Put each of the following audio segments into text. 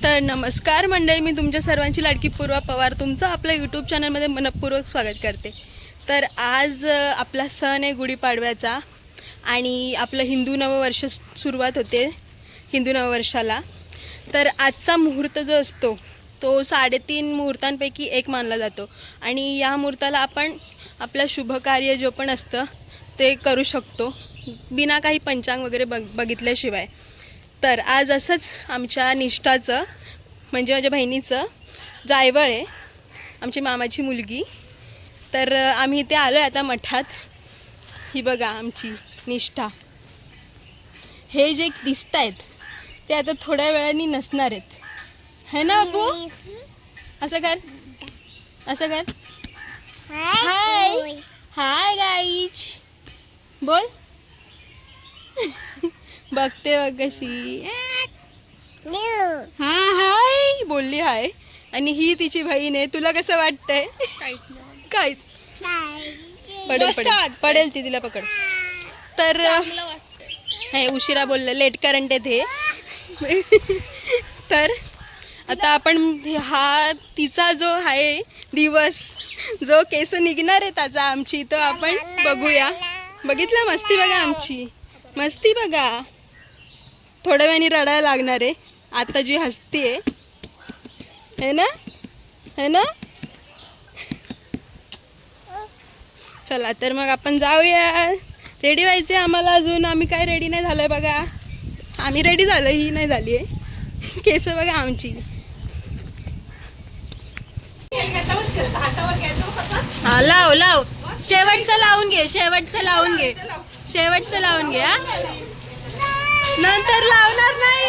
तर नमस्कार मंडळी, मी तुमच्या सर्वांची लाडकी पूर्वा पवार तुमचं आपल्या यूट्यूब चॅनलमध्ये मनपूर्वक स्वागत करते। तर आज आपला सण आहे गुढीपाडव्याचा आणि आपलं हिंदू नववर्ष सुरुवात होते हिंदू नववर्षाला। तर आजचा मुहूर्त जो असतो तो 3.5 मुहूर्तांपैकी एक मानला जातो आणि या मुहूर्ताला आपण आपलं शुभ कार्य जो पण असतं ते करू शकतो बिना काही पंचांग वगैरे बघितल्याशिवाय। तर आज असंच आमच्या निष्ठाचं म्हणजे माझ्या बहिणीचं जायवळ आहे, आमची मामाची मुलगी। तर आम्ही इथे आलो आहे आता मठात। ही बघा आमची निष्ठा। हे जे दिसत आहेत ते आता थोड्या वेळाने नसणार आहेत, है ना बाबू? असं कर, असं कर, हाय हाय गाईज बोल। बघते बघ कशी, हा हाय बोलली हाय। आणि ही तिची बहीण आहे। तुला कसं वाटतंय? काय पडेल पडेल पडेल ती, तिला पकड। तर हे उशिरा बोललं, लेट करंट आहे ते। तर आता आपण हा तिचा जो आहे दिवस जो केस निघणार आहे त्याचा आमची, तो आपण बघूया। बघितलं मस्ती बघा आमची, मस्ती बघा। थोड्या वेळाने रडायला लागणार आहे आता जी हसती आहे ना, है ना? चला तर मग आपण जाऊया। रेडी व्हायचे आम्हाला, अजून आम्ही काय रेडी नाही झालोय बघा। आम्ही रेडी झालो, ही नाही झाली आहे। केस बघा आमची। हा लाव लाव, शेवटचं लावून घे, शेवटचं लावून घे, शेवटचं लावून घे, नंतर लावणार नाही।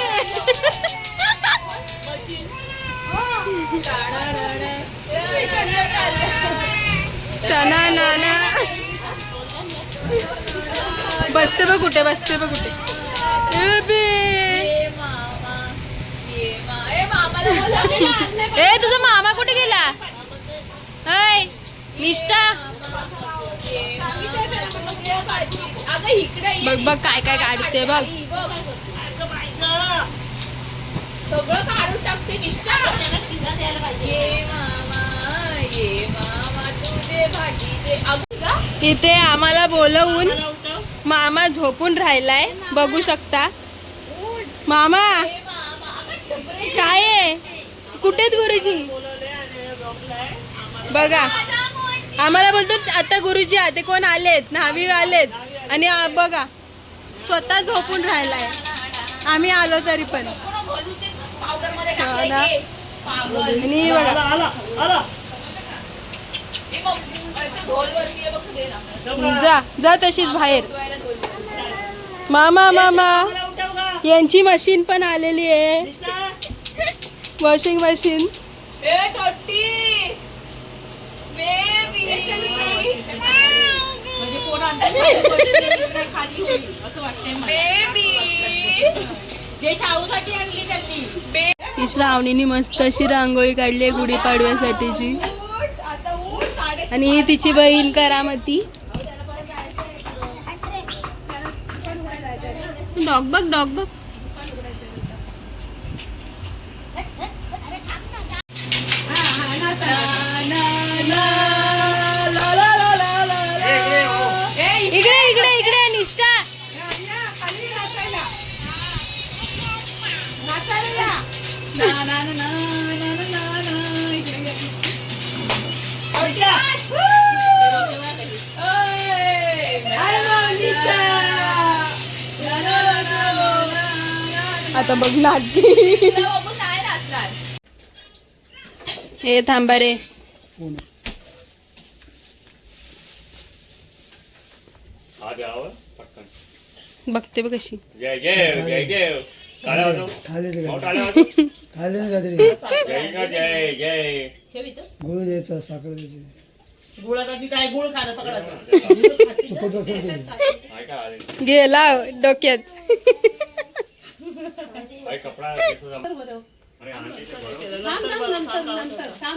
बसते बघ कुठे, बसते बघ कुठे। ए तुझा मामा कुठे गेला? हाय निष्ठा, बघ बघ काय काय काढते बघ, सगळं काढून टाकते निष्ठा। ये मामा, ये मामा तुझे भाजीचे। इथे आम्हाला बोलवून मामा झोपून राहिलाय, बघू शकता। मामा काय आहे? कुठेत गुरुजी? बघा आम्हाला बोलतो आता गुरुजी आते कोण आलेत, न्हावी आलेत आणि बघा स्वतः झोपून राहिलाय। आम्ही आलो तरी पण आणि बघा जा जा तशीच बाहेर। मामा मामा यांची मशीन पण आलेली आहे, वॉशिंग मशीन। ही श्रावणीने मस्त अशी रांगोळी काढली आहे गुढीपाडव्यासाठीची। आणि ही तिची बहीण करामती। डॉग बघ, डॉग बघ। इकडे इकडे इकडे निष्ठा, आता बघ नाटकी। हे थांबा रे, बघते बघ कशी। जय जय जय जय गुळ द्यायचा, साखर द्यायची। गुळाची काय गुळ खायला पकडायचं, गेला डोक्यात।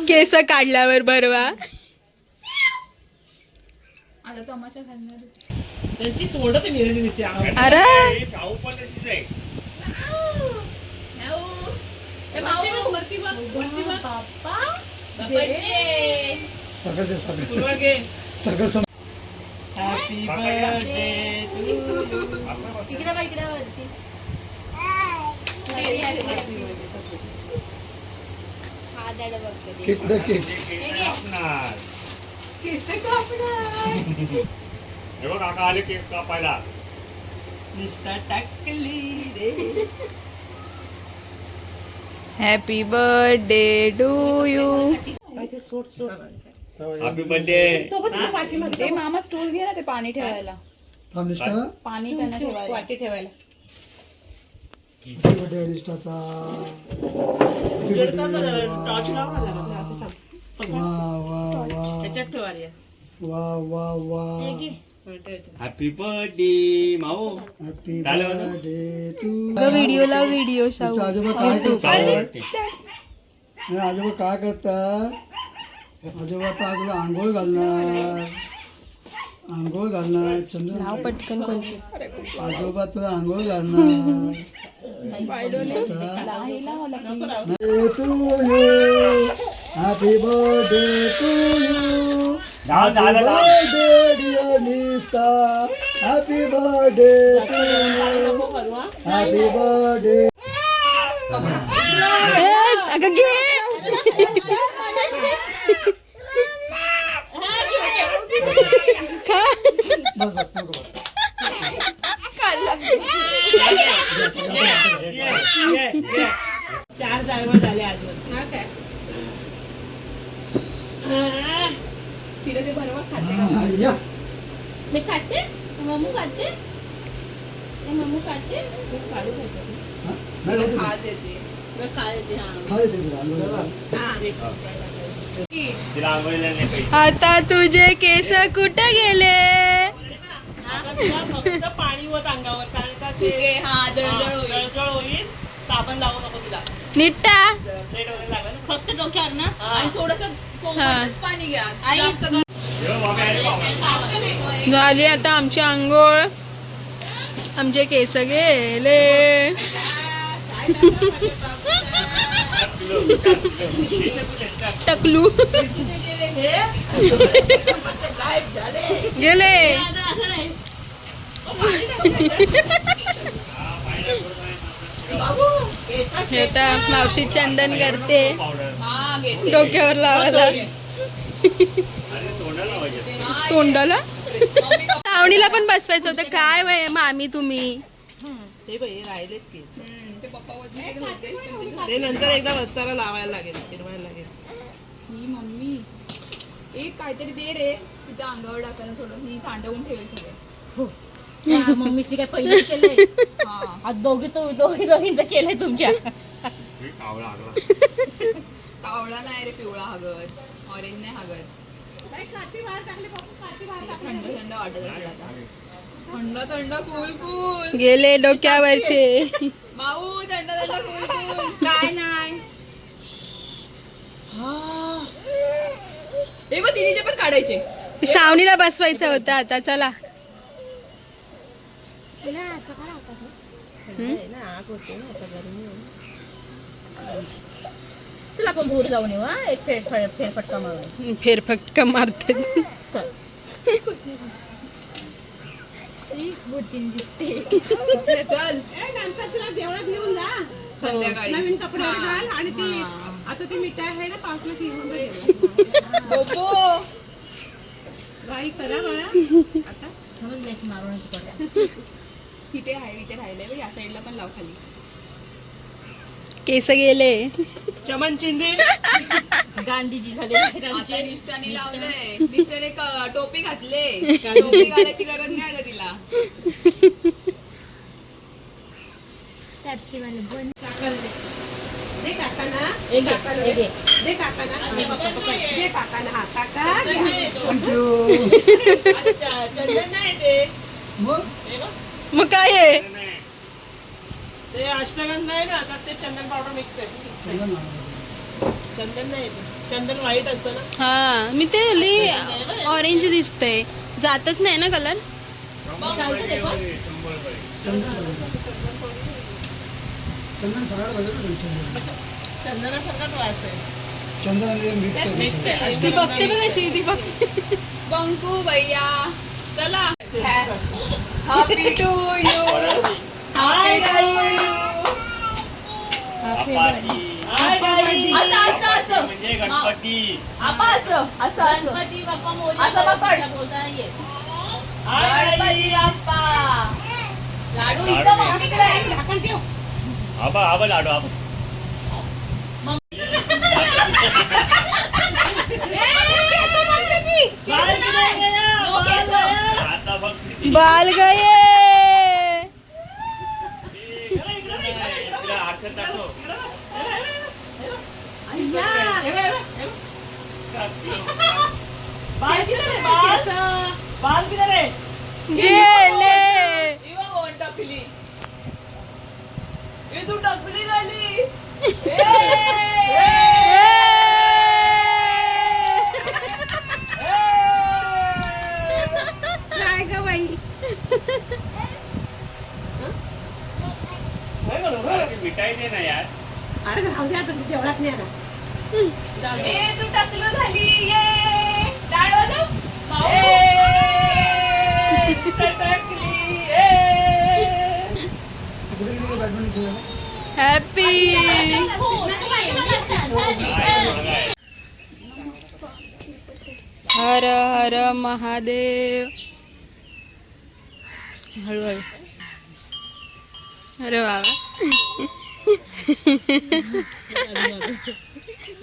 केस काढल्यावर बरवा त्यांची तोंड तर मिरवली दिसते। अरे शाहू पण दिसते। माऊ बाप्पा सगळं ते सगळं सगळं हॅपी बर्थडे इकडे बघ इकडे वरती हा द्यायला बघते केक कुठे केक केस कापणार हे बघ काका आले केक कापायला निष्ठा टाकली रे happy birthday to you. Happy birthday ते मामा स्टूल घे ना ते पाणी ठेवायला थांब निष्ठा पाणी त्यांना ठेवायला वाटी ठेवायला हॅपी बर्थडे निष्ठाचा वा वा वा हॅपी बर्थडे माऊ हॅपी झालं बरं? बर्थडे टू व्हिडिओला व्हिडिओ शाहू. आजोबा काय करतात आवडते. आजोबा काय करतात आजोबा तर आजोबा आंघोळ घालणार चंद्र नाव पटकन कोणते. आजोबा तुला आंघोळ घालणार हॅपी बर्थडे टू यू झालं birthday dear Nishtha happy birthday to you happy birthday अगं घे. बस बस नको बस. चार ड्रायव्हर झाले आज तिला ते भरवा खाते का या मी खाते मम्मू खाते मम्मू खाते काढू खाते हा? नाही खायचं खा नाही. देते खा देते हा खायचं तुला आंघोळ. तिला आंघोळीला नाही पाहिजे आता तुझे केस कुठे गेले. पाणी होत अंगावर कारण का ते ओके, हा जळजळ होईल जळजळ होईल साबण लावू नको तिला निट्टा प्लेट वगैरे लागला ना फक्त डोक्यावर ना हा. आणि थोडस कोमटच पाणी घ्या जास्त गरम हे बघ, बाबा आले बाबा. झाली आता आमची आंघोळ. आमचे केस गेले. टकलू गेले. हे आता मावशी चंदन करते पावडर हा घेते डोक्यावर लावायला अरे तोंडाला लावायचे तोंडाला. लावणीला पण बसवायचं होतं काय वय मामी तुम्ही. ते बाई राहिलेत केस ते पप्पा बोलते ते नंतर एकदा वस्ताला लावायला लागेल फिरवायला लागेल ही मम्मी एक काहीतरी दे रे तुझ्या अंगावर टाकायला थोडं ही सांडवून ठेवेल सगळं मम्मीची काय पहिलं केलंय हा आज दोघींचं केलंय तुमच्या हे कावळा लागला कावळा नाही रे पिवळा हगर ऑरेंज नाही हगर थंड थंड वाटत असेल आता थंड थंड कूल कूल गेले डोक्यावरचे. भाऊ थंड थंड कूल कूल काय नाही हे बघ तिने पण काढायचे श्रावणीला बसवायचं होतं आता चला. ना आग होते ना आता गरमी चला आपण भोर जाऊन येऊ हा एक फेरफटका मारू फेरफटका मारते. चल बुद्धी दिसते चल नंतर तुला देवळात घेऊन जा संध्याकाळी नवीन कपडे घाल आणि ती आता ती मिठाई आहे ना पावसात घेऊन बोबो गाई करा बळा आता समजलं मारून इथे आहे इथे राहिलंय बघ, या साईडला पण लाव खाली केस गेले. चमन चिंदी गांधीजी झाले आता निष्ठाने लावलंय निष्ठाने टोपी घातले टोपी घालायची गरज नाही आता तिला दे काकांना एक घे. दे काकांना दे काकांना हा काका चंदन नाही ते मग काय आहे. ते अष्टगंध आहे ना आता ते चंदन पावडर मिक्स आहे चंदन नाही ते. चंदन व्हाईट असतं ना हा मी ते ऑरेंज दिसतंय जातच नाही ना कलर. चंदन सगळ्यात पाहिजे ना चंदन. चंदनासारखाच वास आहे. मिक्स आहे. ती बघते बघ कशी ती बघते. बंकू भैया चला हॅपी टू यू असं म्हणजे गणपती. असं गणपती बाप्पा असं पकड. बोलता येत गणपती बाप्पा लाडू इथं मम्मीकडे आहे. आबा लाडू आबा. आता बघ किती. बाल गये. तिला हातात टाकतो. बाल किती रे? गेले. टकली तू टकली झाली. काय ग बाई. मिठाई दे ना यार. तू टकलू झाली. ये टाळ वाजव. हॅपी. हर हर महादेव. हळूहळू. अरे वा वा.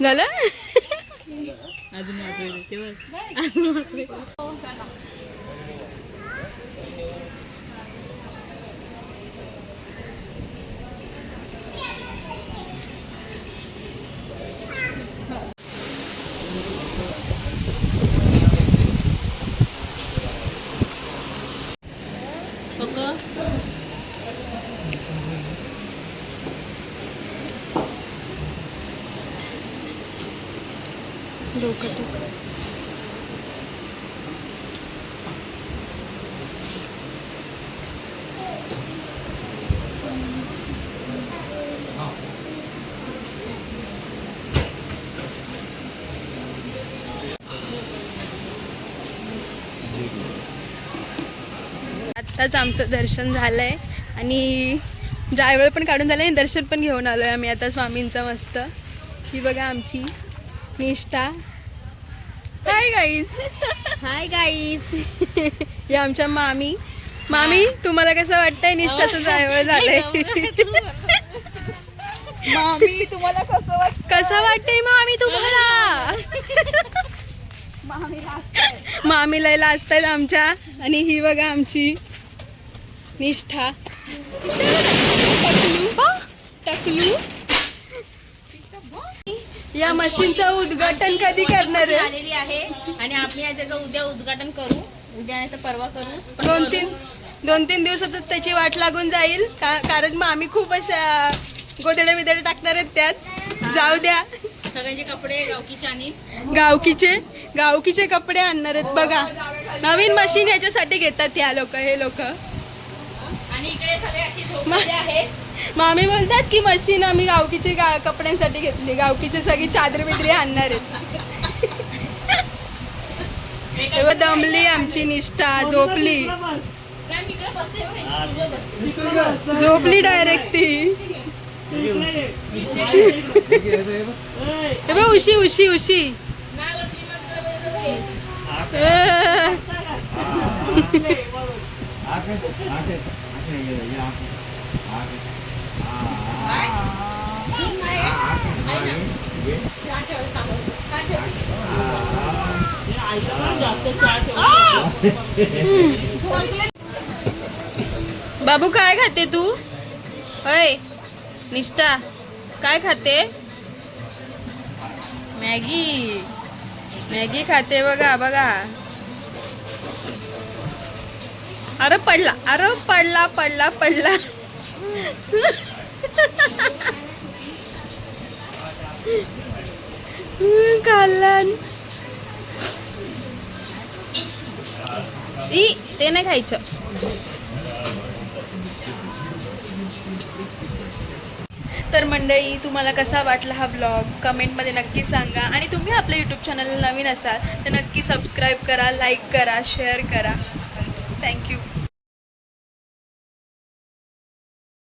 झालं. डोकं टाक. आत्ताच आमचं दर्शन झालंय आणि जायवळ पण काढून झालंय आणि दर्शन पण घेऊन आलोय आम्ही आता स्वामींचं मस्त. ही बघा आमची निष्ठा. Hi guys. Hi guys. ही आमच्या मामी. मामी तुम्हाला कसं वाटतंय निष्ठाचं जायवळ झालंय. मामी तुम्हाला कसं वाटतं. कसं वाटतंय मामी तुम्हाला. मामी लय लाजतायत आमच्या. आणि ही बघा आमची निष्ठा. टकलू. या मशीनचं उद्घाटन कधी करणार आहे. आलेली आहे आणि आम्ही त्याचं उद्या उद्घाटन करू. उद्या नाही तर परवा करू. दोन तीन दिवसाच त्याची वाट लागून जाईल कारण मग आम्ही खूप अशा गोदडे बिदडे टाकणार आहेत त्यात. जाऊ द्या. सगळ्यांचे कपडे गावकीचे आणि गावकीचे कपडे आणणार आहेत बघा. नवीन मशीन ह्याच्यासाठी घेतात या लोक. हे लोक आणि इकडे सगळे अशी झोपलेले आहे. मामी बोलतात की मशीन आम्ही गावकीचे कपड्यांसाठी घेतली. गावकीचे सगळी चादर बिदरी आणणार आहेत. तेव्हा दमली आमची निष्ठा. झोपली झोपली डायरेक्ट ती. तेव्हा उशी उशी उशी. बाबू काय खाते तू. अय निष्ठा काय खाते. मॅगी. मॅगी खाते बघा बघा. अरे पडला. अरे पडला पडला पडला. खाल्ला. ते नाही खायचं. तर मंडळी, तुम्हाला कसा वाटला हा व्लॉग कमेंटमध्ये नक्की सांगा. आणि तुम्ही आपल्या यूट्यूब चॅनलला नवीन असाल तर नक्की सबस्क्राईब करा, लाईक करा, शेअर करा.